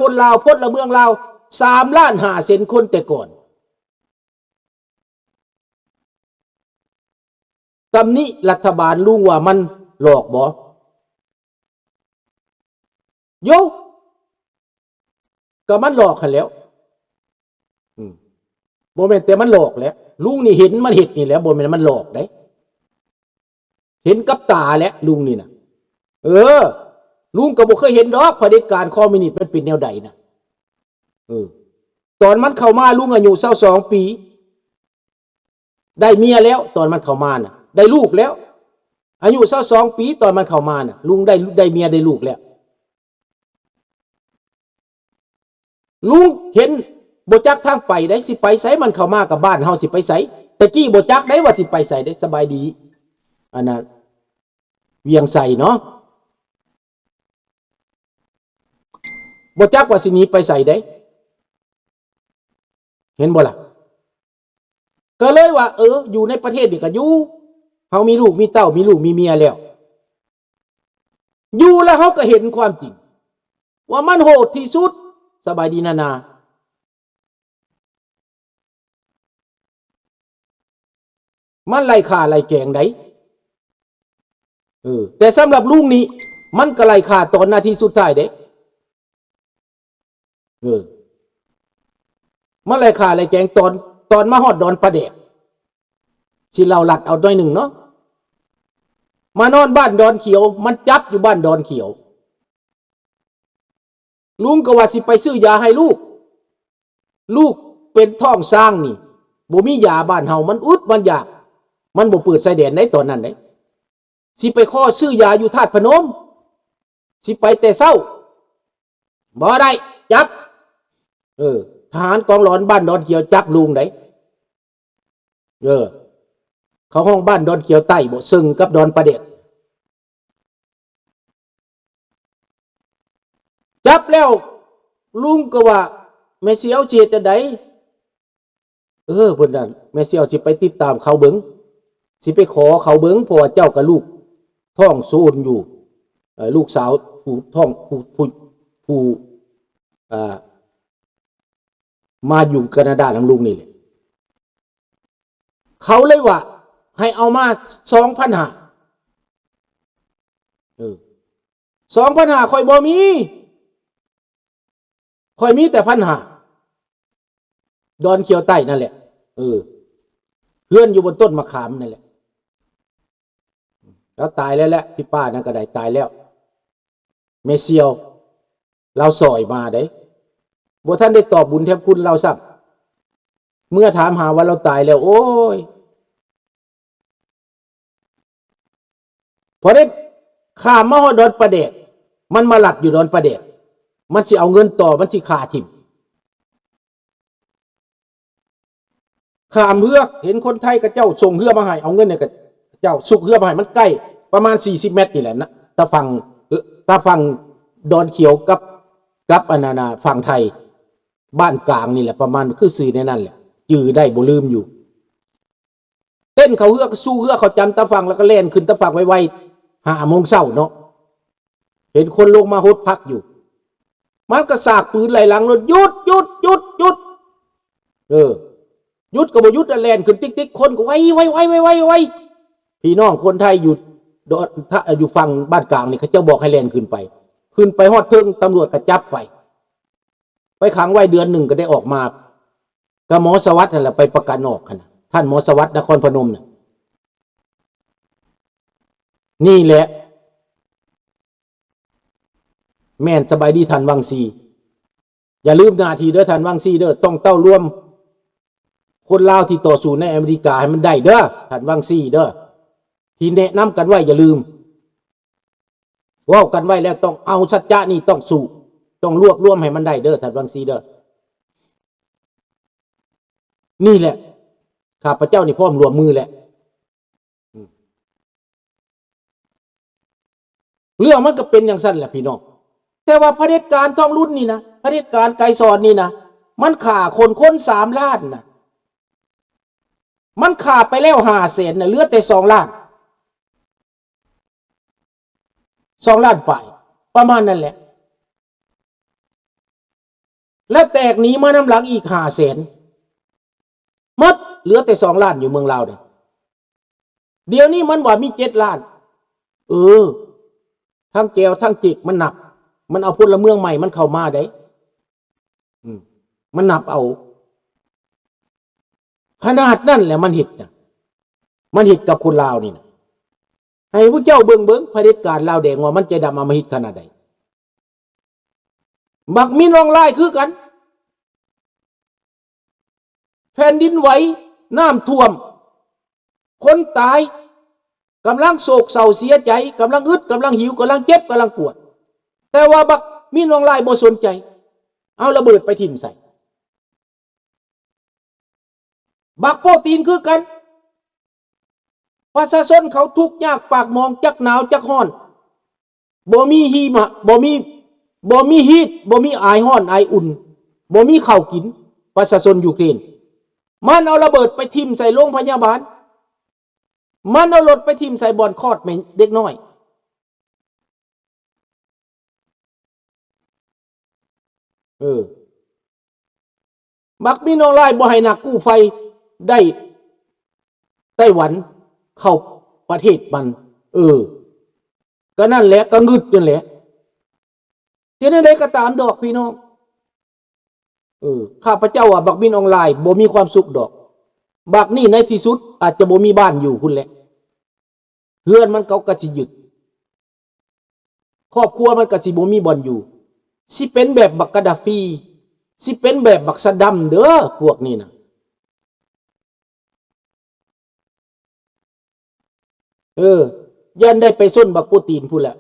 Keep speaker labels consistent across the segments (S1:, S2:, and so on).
S1: คนลาวพลเมืองลาว3,500,000 คนแต่ก่อนตำหนิรัฐบาลลุงว่ามันหลอกบ่โยก็มันหลอกกันแล้วบ่แม่นแต่มันหลอกแล้วลุงนี่เห็นมันเห็ดนี่แหล้วบ่แม่นมันหลอกได้เห็นกับตาแล้วลุงนี่นะลุงก็บ่เคยเห็นดอกเผด็จการคอมมิวนิสต์มันเป็นแนวใดนะตอนมันเข้ามาลุงอายุ22 ปีได้เมียแล้วตอนมันเข้ามาน่ะได้ลูกแล้วอายุ22 ปีตอนมันเข้ามาน่ะลุงได้เมียได้ลูกแล้วลุงเห็นบ่จักทางไปได้สิไปไสมันเข้ามากับบ้านเฮาสิไปไสตะกี้บ่จักได้ว่าสิไปไสได้สบายดีอันนั้นเวียงไสเนาะบ่จักว่าสิหนีไปไสได้เห็นบ่ล่ะก็เลยว่าอยู่ในประเทศนี่ก็อยู่เฮามีลูกมีเต้ามีลูกมีเมียแล้วอยู่แล้วเฮาก็เห็นความจริงว่ามันโหดที่สุดสบายดีนามันไล่ฆ่าไล่แกงได้แต่สำหรับลุงนี่มันก็ไล่ฆ่าตอนนาทีสุดท้ายเด้มันไล่ฆ่าไล่แกงตอนมาฮอดดอนประเดกสิเราลัดเอาด้วยหนึ่งเนาะมานอนบ้านดอนเขียวมันจับอยู่บ้านดอนเขียวลุงก็ว่าสิไปซื้อยาให้ลูกเป็นท้องสร้างนี่บ่มียาบ้านเฮามันอึดมันอยากมันบ่เปิดไสแดนในตอนนั้นเด้สิไปขอซื้อยาอยู่ธาตุพนมสิไปแต่เช้าบ่ได้จับทหารกองร้อนบ้านดอนเขียวจับลุงได้เขาห้องบ้านดอนเขียวใต้บ่ซึ่งกับดอนประเดกจับแล้วลุงก็ว่าแม่เสียวเจตใดเพิ่นนั่นแม่เสียวสิไปติดตามเขาเบิ่งสิไปขอเขาเบิ่งเพราะว่าเจ้ากับลูกท้องโซนอยู่ลูกสาวผู้ท้องผู้มาอยู่แคนาดานำลุงนี่แหละเขาเลยว่าให้เอามา 2,500 2,500ค่อยบ่มีค่อยมีแต่ 1,500 ดอนเขียวใต้นั่นแหละเพื่อนอยู่บนต้นมะขามนั่นแหละแล้วตายแล้วแหละพี่ป้านั่นก็ได้ตายแล้วเมเซียวเราสอยมาได้บ่ท่านได้ตอบบุญแทบคุณเราซ้ำเมื่อถามหาว่าเราตายแล้วโอ้ยพอได้ข้ามมาฮอดดอนประเดกมันมาหลัดอยู่ดอนประเดกมันสิเอาเงินต่อมันสิขาถิ่มข้ามเรือเห็นคนไทยกับเจ้าส่งเรือมาให้เอาเงินเนี่ยกับเจ้าสุกเรือมาให้มันใกล้ประมาณ40 เมตรนี่แหละนะตาฝั่งดอนเขียวกับอนาฝั่งไทยบ้านกลางนี่แหละประมาณคือสื่อในนั่นแหละจื้อได้บ่ลืมอยู่เต้นเขาเฮือกสู้เฮือเขาจำตาฝั่งแล้วก็เล่นขึ้นตาฝั่งไวๆ5 โมงเช้าเนาะเห็นคนลงมาฮดพักอยู่มันก็สากปืนไหลหลังรถหยุดหยุดก็บ่หยุดแล่นขึ้นติ๊กคนก็ไวพี่น้องคนไทยอยู่ฝั่งบ้านกลางนี่เขาจะบอกให้แล่นขึ้นไปฮอดเทิงตำรวจก็จับไปขังไว้เดือนหนึ่งก็ได้ออกมาก็หมอสวัสดิ์นั่นแหละไปประกันออกนะท่านหมอสวัสดิ์นครพนมน่ะนี่แหละแม่นสบายดีท่านวังซีอย่าลืมนาทีเด้อท่านวังซีเด้อต้องเต้าร่วมคนลาวที่ต่อสู้ในอเมริกาให้มันได้เด้อท่านวังซีเด้อที่แนะนำกันไว้อย่าลืมว่ากันไว้แล้วต้องเอาสัจจะนี่ต้องสู้ต้องรวบรวมให้มันได้เด้อท่านวังซีเด้อนี่แหละข้าพเจ้านี่พร้อมรวมมือแหละเรื่องมันก็เป็นอย่างสั้นแหละพี่น้องแต่ว่าเผด็จการท้องรุ่นนี่นะเผด็จการไกรสอนนี่นะมันฆ่าคน3 ล้านนะมันฆ่าไปแล้ว500,000นะเหลือแต่2 ล้าน2 ล้านไปประมาณนั้นแหละ แล้วแตกหนีมาน้ำหลังอีก500,000มัดเหลือแต่2 ล้านอยู่เมืองลาวเนี่ยเดี๋ยวนี้มันว่ามี7 ล้านทั้งแก้วทั้งจิกมันหนับมันเอาพลเมืองใหม่มันเข้ามาได้มันนับเอาขนาดนั่นแหละมันหิดนะมันหิดกับคนลาวนี่นะให้พวกเจ้าเบิ่งเผด็จการลาวแดงว่ามันใจดำอำมหิตขนาดใดบักมีน้องลายคือกันแผ่นดินไหวน้ำท่วมคนตายกำลังโศกเศร้าเสียใจกำลังอึดกำลังหิวกำลังเจ็บกำลังปวดแต่ว่าบักมีน้องลายบ่สนใจเอาระเบิดไปทิ่มใส่บักโปรตีนคือกันประชาชนเขาทุกข์ยากปากมองจักหนาวจักร้อนบ่มีหิมะบ่มีฮีทบ่มีอายร้อนอายอุ่นบ่มีข้าวกินประชาชนยูเครนมันเอาระเบิดไปทิ่มใส่โรงพยาบาลมันเอารถไปทิ่มใส่บ่อนคลอดเด็กน้อยบักมีน้องลายบ่ให้นักกู้ไฟได้ไต้หวันเข้าประเทศมันก็นั่นแหละก็งึดนั่นแหละเจนได้ก็ตามดอกพี่น้องข้าพเจ้าอ่ะบักบินออนไลน์บ่มีความสุขดอกบักนี่ในที่สุดอาจจะบ่มีบ้านอยู่พุ่นแหละเฮือนมันเขาก็สิยึดครอบครัวมันก็สิบ่มีบ่อนอยู่สิเป็นแบบบักกะดาฟีสิเป็นแบบบักซะดัมเด้อพวกนี้นะยันได้ไปส้นบักโปรตีนพูดแหละ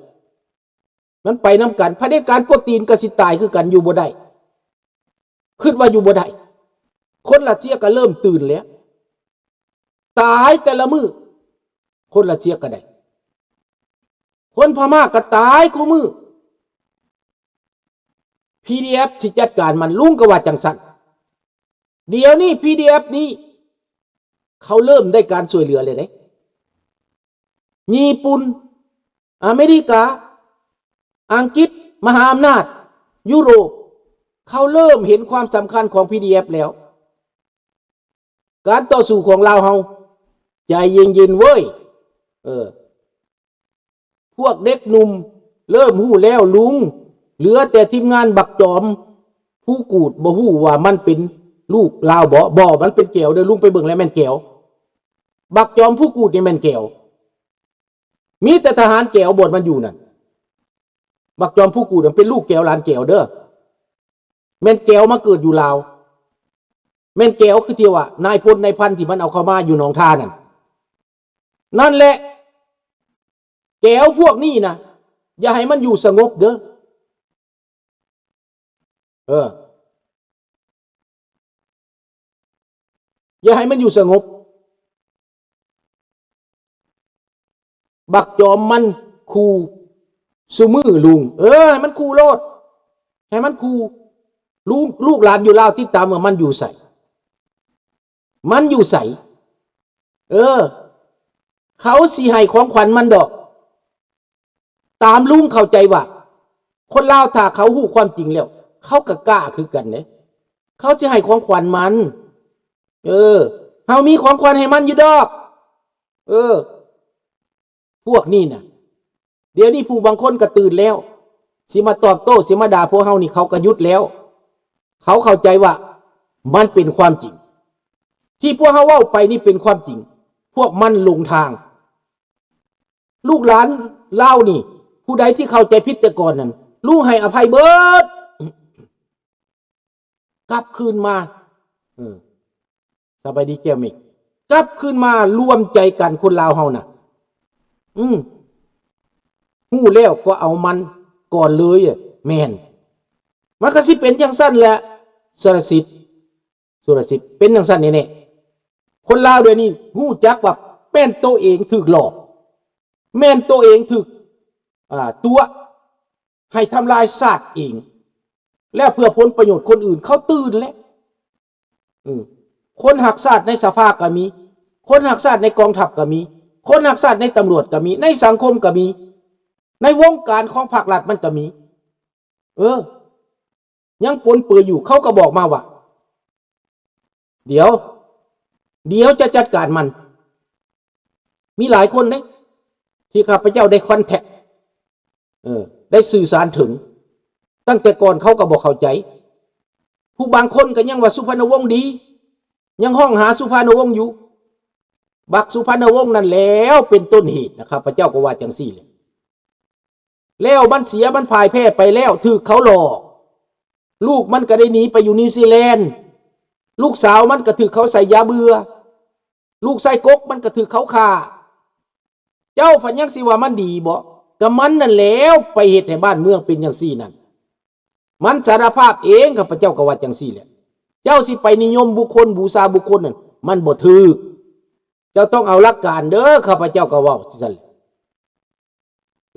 S1: มันไปน้ำกันเผด็จการโปรตีนก็สิตายคือกันอยู่บ่ได้คิดว่าอยู่บ่ได้คนรัสเซียก็เริ่มตื่นแล้วตายแต่ละมือคนรัสเซียก็ได้คนพม่าก็ตายคู่มือ PDF สิจัดการมันลุงก็ว่าจังสันเดี๋ยวนี้ PDF นี้เขาเริ่มได้การช่วยเหลือเลยเด้ญี่ปุ่นอเมริกาอังกฤษมหาอำนาจยุโรปเขาเริ่มเห็นความสำคัญของ PDF แล้วการต่อสู้ของเราเฮาใจเย็นๆเว้ยพวกเด็กหนุ่มเริ่มหู้แล้วลุงเหลือแต่ทีมงานบักจอมผู้กูดบ่ฮู้ว่ามันเป็นลูกลาวบ่มันเป็นแก้วเด้อลุงไปเบิ่งแล้วแม่นแก้วบักจอมผู้กูดนี่แม่นแก้วมีแต่ทหารแก้วบดมันอยู่นั่นบักจอมผู้กูดเป็นลูกแก้วหลานแก้วเด้อแม่นแก้วมาเกิดอยู่ลาวแม่นแก้วคือที่ว่านายพลนายพันที่มันเอาเข้ามาอยู่หนองทานั่นแหละแก้วพวกนี้นะอย่าให้มันอยู่สงบเด้ออย่าให้มันอยู่สงบบักจอมมันคูซุมือลุงให้มันคูโลดให้มันคูลูกหลานอยู่ลาวติดตามว่ามันอยู่ใส่เขาสิให้ของขวัญมันดอกตามลุงเข้าใจว่าคนลาวถ้าเขาฮู้ความจริงแล้วเขาก็กล้าคือกันเนี่ยเขาจะให้ของขวัญมันเฮามีของขวัญให้มันอยู่ดอกพวกนี้นะเดี๋ยวนี้ผู้บางคนก็ตื่นแล้วสิมาตอบโต้สิมาด่าพวกเฮานี่เขาก็หยุดแล้วเขาเข้าใจว่ามันเป็นความจริงที่พวกเฮาเว้าไปนี่เป็นความจริงพวกมันหลงทางลูกหลานเล่านี่ผู้ใดที่เข้าใจผิดแต่ก่อนนั้นลูกให้อภัยเบิดกลับคืนมาสบายดีแก้วมิกกลับคืนมารวมใจกันคนลาวเฮาน่ะหู้แล้วก็เอามันก่อนเลยแม่นมันก็สิเป็นจังซั่นแหละสุรสิทธิ์เป็นจังซั่นแน่ๆคนลาวเดี๋ยวนี้ฮู้จักว่าแม่นตัวเองถูกหลอกแม่นตัวเองถูกตัวให้ทำลายชาติเองแล้วเพื่อผลประโยชน์คนอื่นเขาตื่นแล้วคนหักชาติในสภาก็มีคนหักชาติในกองทัพก็มีคนหักชาติในตำรวจก็มีในสังคมก็มีในวงการของภาครัฐมันก็มี ยังปนเปื้อนอยู่เขาก็บอกมาว่าเดี๋ยวจะจัดการมันมีหลายคนนะที่ข้าพเจ้าได้คอนแทคได้สื่อสารถึงตั้งแต่ก่อนเขาก็บอกเข้าใจผู้บางคนก็ยังว่าสุพรรณวงศ์ดียังห้องหาสุพรรณวงศ์อยู่บักสุพรรณวงศ์นั่นแล้วเป็นต้นเหตุนะครับพระเจ้าก็ว่าจังซี่เลยแล้วมันเสียมันพ่ายแพ้ไปแล้วถูกเขาหลอกลูกมันก็ได้หนีไปอยู่นิวซีแลนด์ลูกสาวมันก็ถูกเขาใส่ยาเบื่อลูกไส้กกมันก็ถูกเขาฆ่าเจ้าพะยังสิว่ามันดีบ่ก็มันนั่นแล้วไปเหตุให้บ้านเมืองเป็นอย่างซี่นั่นมันสารภาพเองข้าพเจ้าก็ว่าจังซี่แหละเจ้าสิไปนิยมบุคคลบูชาบุคคลนั่นมันบ่ถูกเจ้าต้องเอาหลักการเด้อข้าพเจ้าก็เว้าซั่น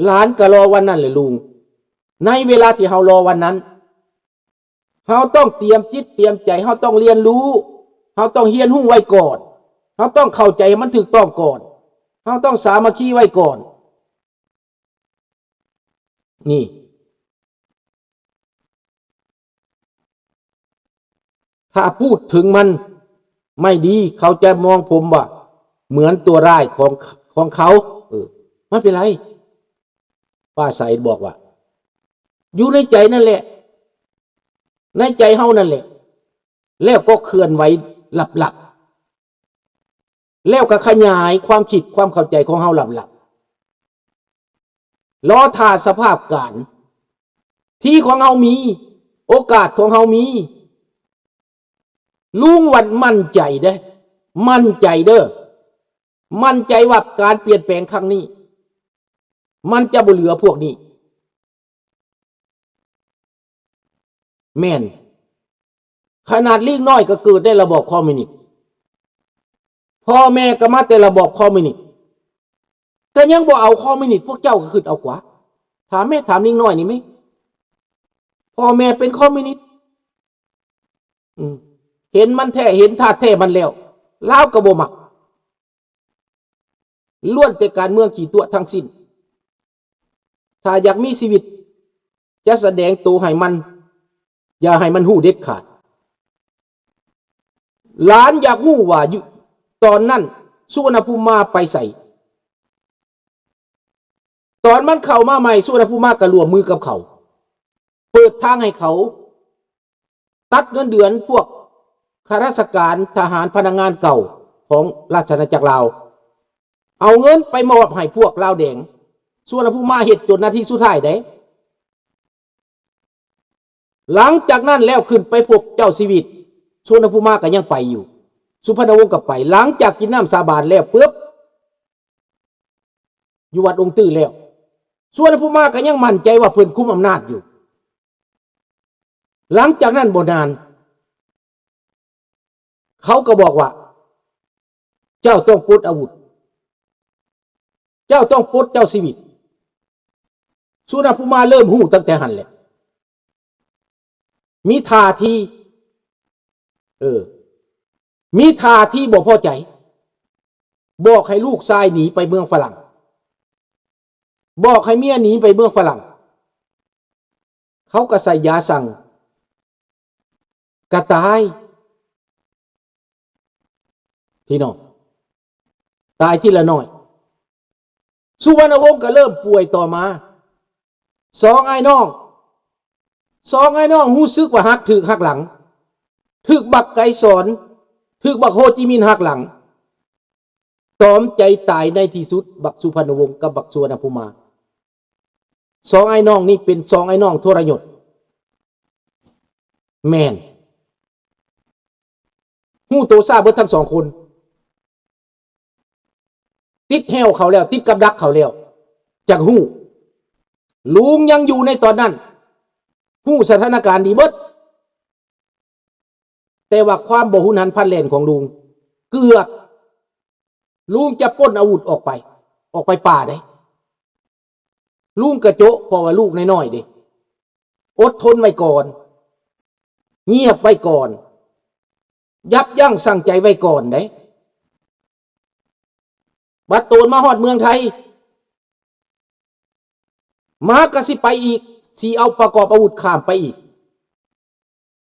S1: หลานก็รอวันนั้นเลยลุงในเวลาที่เฮารอวันนั้นเฮาต้องเตรียมจิตเตรียมใจเฮาต้องเรียนรู้เฮาต้องเรียนรู้ไว้ก่อนเฮาต้องเข้าใจมันถูกต้องก่อนเฮาต้องสามัคคีไว้ก่อนนี่ถ้าพูดถึงมันไม่ดีเขาจะมองผมว่าเหมือนตัวร้ายของเขาไม่เป็นไรป้าใสบอกว่าอยู่ในใจนั่นแหละในใจเฮานั่นแหละแล้วก็เคลื่อนไหวหลับๆแล้วก็ขยายความคิดความเข้าใจของเฮาหลับๆรอท่าสภาพการที่ของเฮามีโอกาสของเฮามีลุงวันมั่นใจเด้อมั่นใจเด้อมั่นใจว่าการเปลี่ยนแปลงครั้งนี้มันจะบ่เหลือพวกนี้แม่นขนาดลิงน้อยก็เกิดได้ระบอบคอมมิวนิสต์พ่อแม่ก็มาแต่ระบอบคอมมิวนิสต์แต่ยังบ่เอาคอมมิวนิสต์พวกเจ้าก็ขึ้นเอากว่าถามแม่ถามลิงน้อยนี่ไหมพ่อแม่เป็นคอมมิวนิสต์เห็นมันแท้เห็นท่าแท้มันแล้วลาวก็บ่มักล้วนแต่การเมืองขี่ตัวทั้งสิ้นถ้าอยากมีชีวิตจะแสดงตัวให้มันอย่าให้มันหู้เด็ดขาดหลานอยากหู้ว่าอยู่ตอนนั้นสุวรรณภูมิมาไปใส่ตอนมันเข้ามาใหม่สุวรรณภูมิมาก็ร่วมมือกับเขาเปิดทางให้เขาตัดเงินเดือนพวกข้าราชการทหารพนักงานเก่าของราชอาณาจักรลาวเอาเงินไปมอบให้พวกลาวแดงสุวรรณภูมิมาเฮ็ดจนนาทีสุดท้ายได้หลังจากนั้นแล้วขึ้นไปพบเจ้าชีวิตสุวรรณภูมิมาก็ยังไปอยู่สุพรรณวงศ์ก็ไปหลังจากกินน้ำสาบานแล้วปุ๊บอยู่วัดองค์ตื้อแล้วสุวรรณภูมิมาก็ยังมั่นใจว่าเพิ่นคุมอำนาจอยู่หลังจากนั้นบ่นานเขาก็บอกว่าเจ้าต้องปลดอาวุธเจ้าต้องปลดเจ้าชีวิตสุวรรณภูมิมาเริ่มหู้ตั้งแต่หันแหละมีท่าทีมีท่าทีบ่พอใจบอกให้ลูกชายหนีไปเมืองฝรั่งบอกให้เมียหนีไปเมืองฝรั่งเขาก็ใส่ยาสั่งกระตายพี่น้องตายทีละน้อยสุวรรณวงศ์ก็เริ่มป่วยต่อมาสองไอ้น้องรู้สึกว่าหักถึกหักหลังถึกบักไก่สอนถึกบักโฮจิมินห์หักหลังตอมใจตายในที่สุดบักสุพรรณวงศ์กับบักสุวรรณภูมิมาสองไอ้น้องนี่เป็นสองไอ้น้องทรยศแม่นหู้โตซาเบิดทั้งสองคนติดแหวเขาแล้วติดกับดักเขาแล้วจากหู้ลุงยังอยู่ในตอนนั้นหู้สถานการณ์ดีเบิดแต่ว่าความบ่หุนหันพลันแล่นของลุงเกือบลุงจะปล้นอาวุธออกไปป่าได้ลุงกระโจะเพราะว่าลูกน้อยๆเด้อดทนไว้ก่อนเงียบไว้ก่อนยับยั้งสั่งใจไว้ก่อนได้บัดโตนมาฮอดเมืองไทยมากระสิไปอีกสิเอาประกอบอาวุธข้ามไปอีก